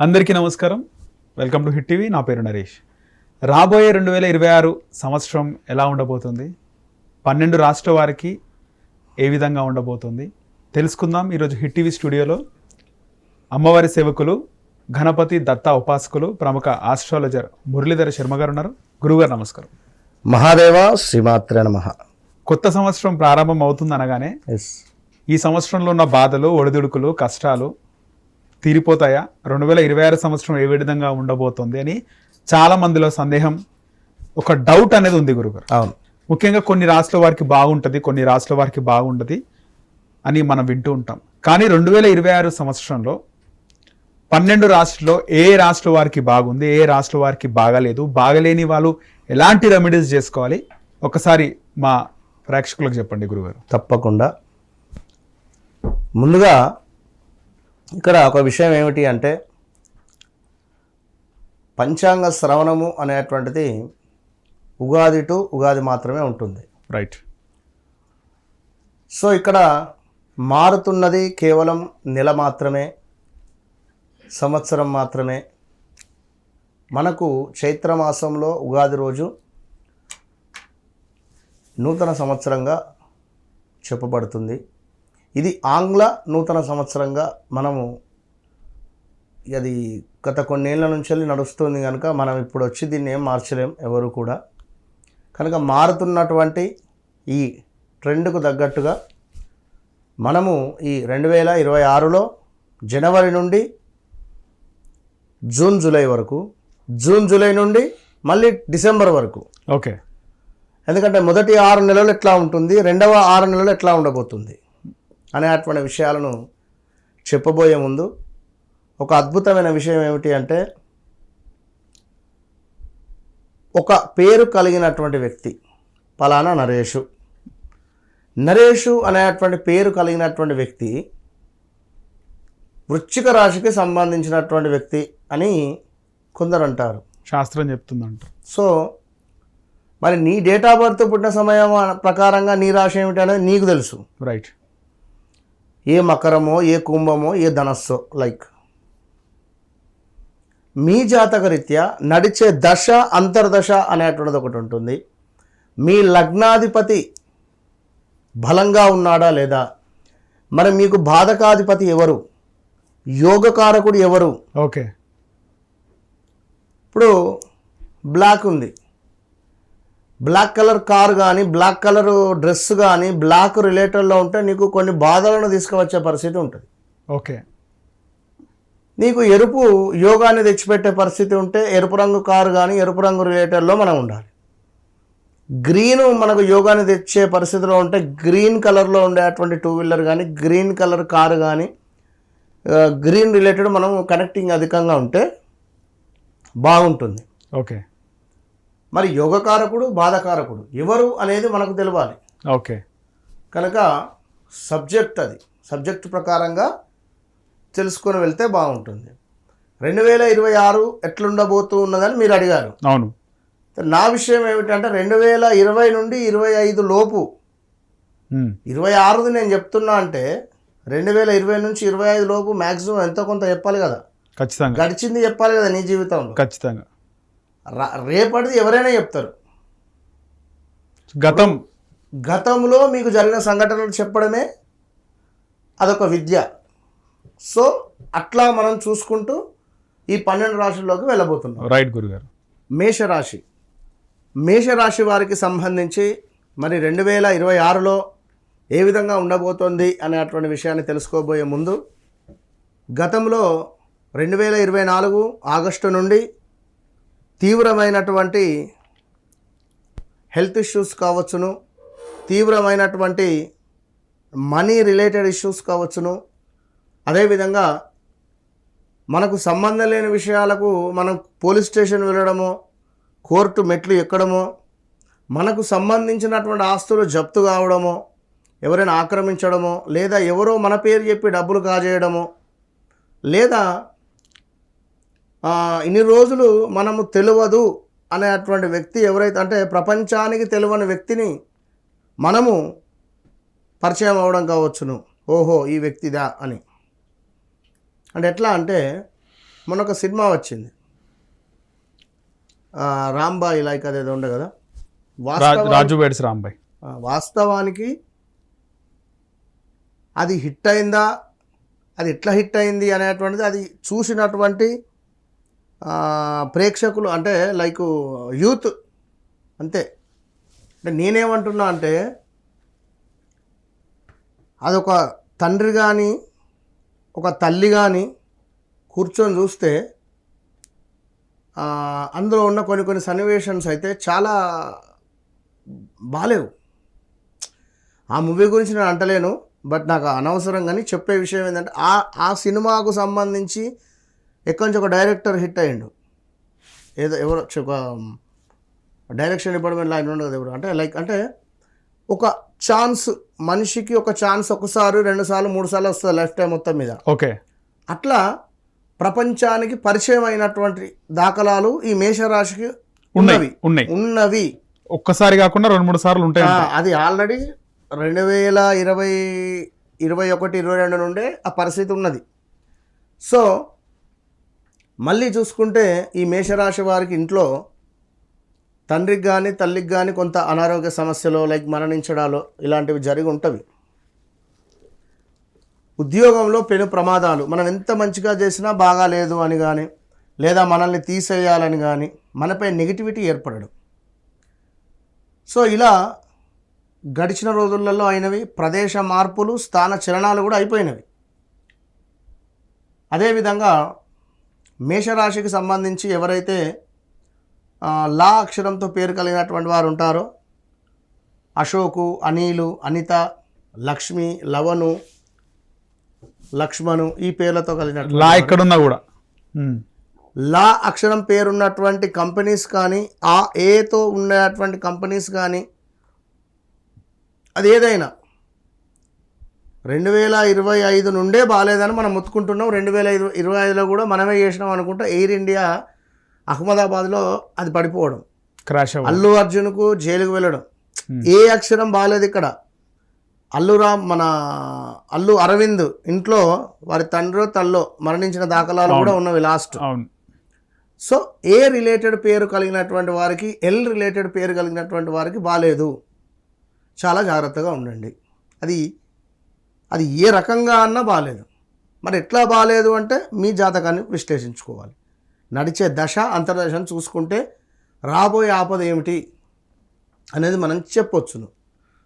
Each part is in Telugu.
అందరికీ నమస్కారం. Welcome to hit TV. నా పేరు నరేష్. రాబోయే 2026 సంవత్సరం ఎలా ఉండబోతుంది, 12 రాష్ట్ర వారికి ఏ విధంగా ఉండబోతుంది తెలుసుకుందాం. ఈరోజు హిట్ టీవీ స్టూడియోలో అమ్మవారి సేవకులు, గణపతి దత్త ఉపాసకులు, ప్రముఖ ఆస్ట్రాలజర్ మురళీధర శర్మ గారు ఉన్నారు. గురుగారు నమస్కారం. మహాదేవ శ్రీమాత్రే నమః. కొత్త సంవత్సరం ప్రారంభం అవుతుంది అనగానే ఈ సంవత్సరంలో ఉన్న బాధలు, ఒడిదుడుకులు, కష్టాలు తీరిపోతాయా, 2026 సంవత్సరం ఏ విధంగా ఉండబోతుంది అని చాలా మందిలో సందేహం, ఒక డౌట్ అనేది ఉంది గురుగారు. అవును, ముఖ్యంగా కొన్ని రాష్ట్రాల వారికి బాగుంటుంది, కొన్ని రాష్ట్రాల వారికి బాగుంటుంది అని మనం వింటూ ఉంటాం. కానీ 2026 సంవత్సరంలో 12 రాష్ట్రాల్లో ఏ రాష్ట్ర వారికి బాగుంది, ఏ రాష్ట్ర వారికి బాగాలేదు, బాగలేని వాళ్ళు ఎలాంటి రెమెడీస్ చేసుకోవాలి, ఒకసారి మా ప్రేక్షకులకు చెప్పండి గురుగారు. తప్పకుండా. ముందుగా ఇక్కడ ఒక విషయం ఏమిటి అంటే, పంచాంగ శ్రవణము అనేటువంటిది ఉగాది టు ఉగాది మాత్రమే ఉంటుంది. రైట్. సో ఇక్కడ మారుతున్నది కేవలం నెల మాత్రమే, సంవత్సరం మాత్రమే. మనకు చైత్రమాసంలో ఉగాది రోజు నూతన సంవత్సరంగా చెప్పబడుతుంది. ఇది ఆంగ్ల నూతన సంవత్సరంగా మనము, అది గత కొన్నేళ్ల నుంచి నడుస్తుంది కనుక మనం ఇప్పుడు వచ్చి దీన్ని ఏం మార్చలేం ఎవరు కూడా. కనుక మారుతున్నటువంటి ఈ ట్రెండ్కు తగ్గట్టుగా మనము ఈ 2026లో జనవరి నుండి జూన్ జూలై వరకు, జూన్ జూలై నుండి మళ్ళీ డిసెంబర్ వరకు, ఓకే. ఎందుకంటే మొదటి 6 నెలలు ఎట్లా ఉంటుంది, రెండవ 6 నెలలు ఎట్లా ఉండబోతుంది అనేటువంటి విషయాలను చెప్పబోయే ముందు ఒక అద్భుతమైన విషయం ఏమిటి అంటే, ఒక పేరు కలిగినటువంటి వ్యక్తి పలానా నరేషు, నరేషు అనేటువంటి పేరు కలిగినటువంటి వ్యక్తి వృశ్చిక రాశికి సంబంధించినటువంటి వ్యక్తి అని కొందరు అంటారు, శాస్త్రం చెప్తుందంట. సో మరి నీ డేట్ ఆఫ్ బర్త్ పుట్టిన సమయం ప్రకారంగా నీ రాశి ఏమిటి అనేది నీకు తెలుసు. రైట్. ఏ మకరమో, ఏ కుంభమో, ఏ ధనస్సో, లైక్ మీ జాతకరీత్యా నడిచే దశ, అంతర్దశ అనేటువంటిది ఒకటి ఉంటుంది. మీ లగ్నాధిపతి బలంగా ఉన్నాడా లేదా, మరి మీకు బాధకాధిపతి ఎవరు, యోగకారకుడు ఎవరు. ఓకే. ఇప్పుడు బ్లాక్ ఉంది, బ్లాక్ కలర్ కార్ కానీ, బ్లాక్ కలర్ డ్రెస్ కానీ బ్లాక్ రిలేటెడ్లో ఉంటే నీకు కొన్ని బాధలను తీసుకువచ్చే పరిస్థితి ఉంటుంది. ఓకే. నీకు ఎరుపు యోగాన్ని తెచ్చిపెట్టే పరిస్థితి ఉంటే ఎరుపు రంగు కారు కానీ, ఎరుపు రంగు రిలేటెడ్లో మనం ఉండాలి. గ్రీన్ మనకు యోగాన్ని తెచ్చే పరిస్థితిలో ఉంటే గ్రీన్ కలర్లో ఉండేటువంటి 2 వీలర్ కానీ, గ్రీన్ కలర్ కారు కానీ, గ్రీన్ రిలేటెడ్ మనం కనెక్టింగ్ అధికంగా ఉంటే బాగుంటుంది. ఓకే. మరి యోగకారకుడు, బాధకారకుడు ఎవరు అనేది మనకు తెలియాలి. ఓకే. కనుక సబ్జెక్ట్, అది సబ్జెక్ట్ ప్రకారంగా తెలుసుకొని వెళ్తే బాగుంటుంది. 2026 ఎట్లుండబోతూ ఉన్నదని మీరు అడిగారు. అవును. నా విషయం ఏమిటంటే 2020 నుండి 25 లోపు, 26ది నేను చెప్తున్నా అంటే 2020 నుంచి 25 లోపు మ్యాక్సిమం ఎంతో కొంత చెప్పాలి కదా. ఖచ్చితంగా గడిచింది చెప్పాలి కదా నీ జీవితంలో. ఖచ్చితంగా. రేపటిది ఎవరైనా చెప్తారు, గతంలో మీకు జరిగిన సంఘటనలు చెప్పడమే అదొక విద్య. సో అట్లా మనం చూసుకుంటూ ఈ 12 రాశుల్లోకి వెళ్ళబోతున్నాం. రైట్ గురుగారు. మేషరాశి, మేషరాశి వారికి సంబంధించి మరి 2026లో ఏ విధంగా ఉండబోతోంది అనేటువంటి విషయాన్ని తెలుసుకోబోయే ముందు, గతంలో 2024 ఆగస్టు నుండి తీవ్రమైనటువంటి హెల్త్ ఇష్యూస్ కావచ్చును, తీవ్రమైనటువంటి మనీ రిలేటెడ్ ఇష్యూస్ కావచ్చును, అదేవిధంగా మనకు సంబంధం లేని విషయాలకు మనం పోలీస్ స్టేషన్ వెళ్ళడమో, కోర్టు మెట్లు ఎక్కడమో, మనకు సంబంధించినటువంటి ఆస్తులు జప్తు కావడమో, ఎవరైనా ఆక్రమించడమో, లేదా ఎవరో మన పేరు చెప్పి డబ్బులు కాజేయడమో, లేదా ఇన్ని రోజులు మనము తెలియదు అనేటువంటి వ్యక్తి ఎవరైతే, అంటే ప్రపంచానికి తెలియని వ్యక్తిని మనము పరిచయం అవ్వడం కావచ్చును. ఓహో ఈ వ్యక్తిదా అని. అంటే ఎట్లా అంటే మొన్న ఒక సినిమా వచ్చింది రాంబాయ్ లైక్ అదేదో ఉండే కదా, రాజు వెడ్స్ రాంబాయ్. వాస్తవానికి అది హిట్ అయిందా, అది ఎట్లా హిట్ అయింది అనేటువంటిది అది చూసినటువంటి ప్రేక్షకులు అంటే లైక్ యూత్ అంతే. అంటే నేనేమంటున్నా అంటే అదొక తండ్రి కానీ ఒక తల్లి కానీ కూర్చొని చూస్తే అందులో ఉన్న కొన్ని సన్నివేషన్స్ అయితే చాలా బాలేవు. ఆ మూవీ గురించి నేను అంటలేను, బట్ నాకు అనవసరం. కానీ చెప్పే విషయం ఏంటంటే ఆ సినిమాకు సంబంధించి ఎక్కడి నుంచి ఒక డైరెక్టర్ హిట్ అయ్యిండు, ఏదో ఎవరో ఒక డైరెక్షన్ డిపార్ట్మెంట్లో ఆయన ఉండదు ఎవరు అంటే లైక్ అంటే ఒక ఛాన్స్, మనిషికి ఒక ఛాన్స్ ఒకసారి 2 సార్లు 3 సార్లు వస్తుంది లైఫ్ టైం మొత్తం మీద. ఓకే, అట్లా ప్రపంచానికి పరిచయం అయినటువంటి దాఖలాలు ఈ మేషరాశికి ఉన్నవి. ఒక్కసారి కాకుండా 2-3 సార్లు ఉంటాయి. అది ఆల్రెడీ 2020, 21, 22 నుండే ఆ పరిస్థితి ఉన్నది. సో మళ్ళీ చూసుకుంటే ఈ మేషరాశి వారికి ఇంట్లో తండ్రికి కానీ తల్లికి కానీ కొంత అనారోగ్య సమస్యలు లైక్ మరణించడాలు ఇలాంటివి జరిగి ఉంటవి. ఉద్యోగంలో పెను ప్రమాదాలు, మనం ఎంత మంచిగా చేసినా బాగాలేదు అని కానీ లేదా మనల్ని తీసేయాలని కానీ మనపై నెగిటివిటీ ఏర్పడడం. సో ఇలా గడిచిన రోజులలో అయినవి. ప్రదేశ మార్పులు, స్థాన చలనాలు కూడా అయిపోయినవి. అదేవిధంగా మేషరాశికి సంబంధించి ఎవరైతే లా అక్షరంతో పేరు కలిగినటువంటి వారు ఉంటారో అశోకు, అనిలు, అనిత, లక్ష్మి, లవను, లక్ష్మణు ఈ పేర్లతో కలిగిన లా ఎక్కడున్నా కూడా లా అక్షరం పేరున్నటువంటి కంపెనీస్ కానీ ఆ ఏతో ఉండేటువంటి కంపెనీస్ కానీ అది ఏదైనా 2025 నుండే బాగాలేదని మనం ముత్తుకుంటున్నాం. 2025లో కూడా మనమే చేసినాం అనుకుంటా. ఎయిర్ ఇండియా అహ్మదాబాద్లో అది పడిపోవడం, క్రాష్, అల్లు అర్జున్కు జైలుకు వెళ్ళడం, ఏ అక్షరం బాగాలేదు ఇక్కడ. మన అల్లు అరవింద్ ఇంట్లో వారి తండ్రో తల్లో మరణించిన దాఖలాలు కూడా ఉన్నవి లాస్ట్. సో ఏ రిలేటెడ్ పేరు కలిగినటువంటి వారికి, ఎల్ రిలేటెడ్ పేరు కలిగినటువంటి వారికి బాగాలేదు. చాలా జాగ్రత్తగా ఉండండి. అది ఏ రకంగా అన్నా బాగాలేదు. మరి ఎట్లా బాగాలేదు అంటే మీ జాతకాన్ని విశ్లేషించుకోవాలి. నడిచే దశ అంతర్దశను చూసుకుంటే రాబోయే ఆపద ఏమిటి అనేది మనం చెప్పొచ్చును.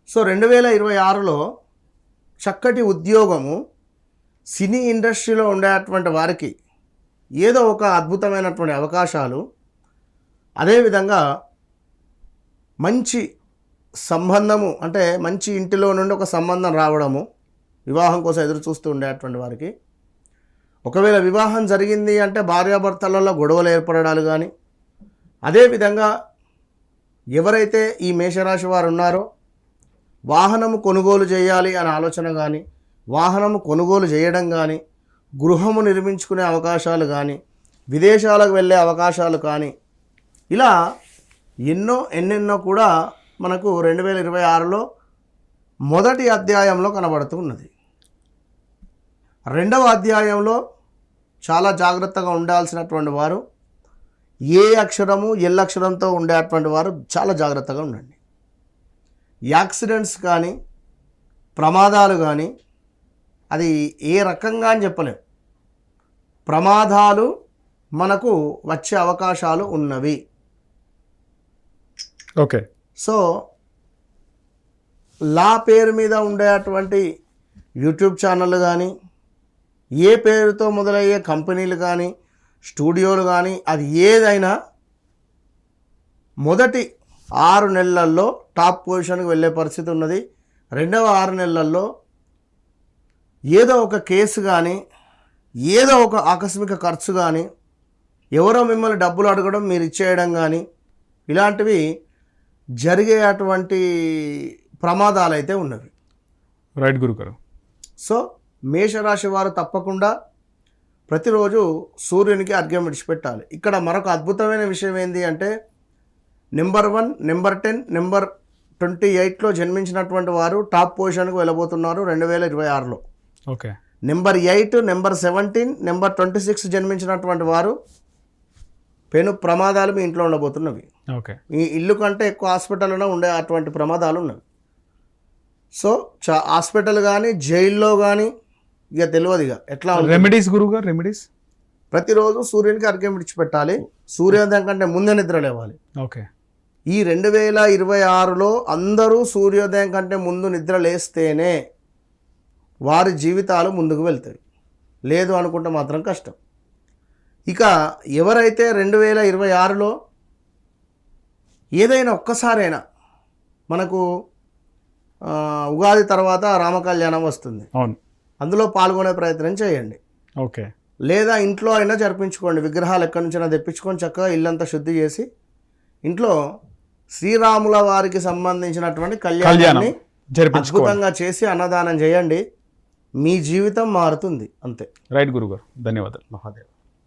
సో 2026లో చక్కటి ఉద్యోగము, సినీ ఇండస్ట్రీలో ఉండేటువంటి వారికి ఏదో ఒక అద్భుతమైనటువంటి అవకాశాలు, అదేవిధంగా మంచి సంబంధము అంటే మంచి ఇంటిలో నుండి ఒక సంబంధం రావడము, వివాహం కోసం ఎదురు చూస్తూ ఉండేటువంటి వారికి ఒకవేళ వివాహం జరిగింది అంటే భార్యాభర్తలలో గొడవలు ఏర్పడడాలు కానీ, అదేవిధంగా ఎవరైతే ఈ మేషరాశి వారు ఉన్నారో వాహనము కొనుగోలు చేయాలి అనే ఆలోచన కానీ, వాహనము కొనుగోలు చేయడం కానీ, గృహము నిర్మించుకునే అవకాశాలు కానీ, విదేశాలకు వెళ్ళే అవకాశాలు కానీ, ఇలా ఎన్నెన్నో కూడా మనకు 2026లో మొదటి అధ్యాయంలో కనబడుతూ ఉన్నది. రెండవ అధ్యాయంలో చాలా జాగ్రత్తగా ఉండాల్సినటువంటి వారు ఏ అక్షరము ఎల్ అక్షరంతో ఉండేటువంటి వారు చాలా జాగ్రత్తగా ఉండండి. యాక్సిడెంట్స్ కానీ ప్రమాదాలు కానీ అది ఏ రకంగా అని చెప్పలేం, ప్రమాదాలు మనకు వచ్చే అవకాశాలు ఉన్నవి. ఓకే, సో లా పేరు మీద ఉండేటువంటి యూట్యూబ్ ఛానళ్ళు కానీ, ఏ పేరుతో మొదలయ్యే కంపెనీలు కానీ, స్టూడియోలు కానీ, అది ఏదైనా మొదటి 6 నెలల్లో టాప్ పొజిషన్కి వెళ్ళే పరిస్థితి ఉన్నది. రెండవ 6 నెలల్లో ఏదో ఒక కేసు కానీ, ఏదో ఒక ఆకస్మిక ఖర్చు కానీ, ఎవరో మిమ్మల్ని డబ్బులు అడగడం మీరు ఇచ్చేయడం కానీ, ఇలాంటివి జరిగేటువంటి ప్రమాదాలు అయితే ఉన్నవి. రైట్ గురుగారు. సో మేషరాశి వారు తప్పకుండా ప్రతిరోజు సూర్యునికి అర్ఘ్యం విడిచిపెట్టాలి. ఇక్కడ మరొక అద్భుతమైన విషయం ఏంటి అంటే నెంబర్ 1, నెంబర్ 10, నెంబర్ 28లో జన్మించినటువంటి వారు టాప్ పొజిషన్కి వెళ్ళబోతున్నారు 2026లో. ఓకే, నెంబర్ 8, నెంబర్ 17, నెంబర్ 26 జన్మించినటువంటి వారు పెను ప్రమాదాలు మీ ఇంట్లో ఉండబోతున్నవి. ఓకే. ఈ ఇల్లు కంటే ఎక్కువ హాస్పిటల్లో ఉండే అటువంటి ప్రమాదాలు ఉన్నవి. సో హాస్పిటల్ కానీ జైల్లో కానీ ఇక తెలియదు ఇక ఎట్లా ఉంటుంది. రెమెడీస్ గురుగారు, రెమెడీస్ ప్రతిరోజు సూర్యునికి అర్ఘ్యం విడిచిపెట్టాలి. సూర్యోదయం కంటే ముందే నిద్ర లేవాలి. ఓకే. ఈ 2026లో అందరూ సూర్యోదయం కంటే ముందు నిద్ర లేస్తేనే వారి జీవితాలు ముందుకు వెళ్తాయి. లేదు అనుకుంటే మాత్రం కష్టం. ఇక ఎవరైతే 2026లో ఏదైనా ఒక్కసారైనా మనకు ఉగాది తర్వాత రామకళ్యాణం వస్తుంది, అవును, అందులో పాల్గొనే ప్రయత్నం చేయండి. ఓకే. లేదా ఇంట్లో అయినా జరిపించుకోండి. విగ్రహాలు ఎక్కడి నుంచైనా తెప్పించుకొని చక్కగా ఇల్లంతా శుద్ధి చేసి ఇంట్లో శ్రీరాముల వారికి సంబంధించినటువంటి కళ్యాణాన్ని అద్భుతంగా చేసి అన్నదానం చేయండి. మీ జీవితం మారుతుంది. అంతే. రైట్ గురుగారు, ధన్యవాదాలు. మహాదేవ్.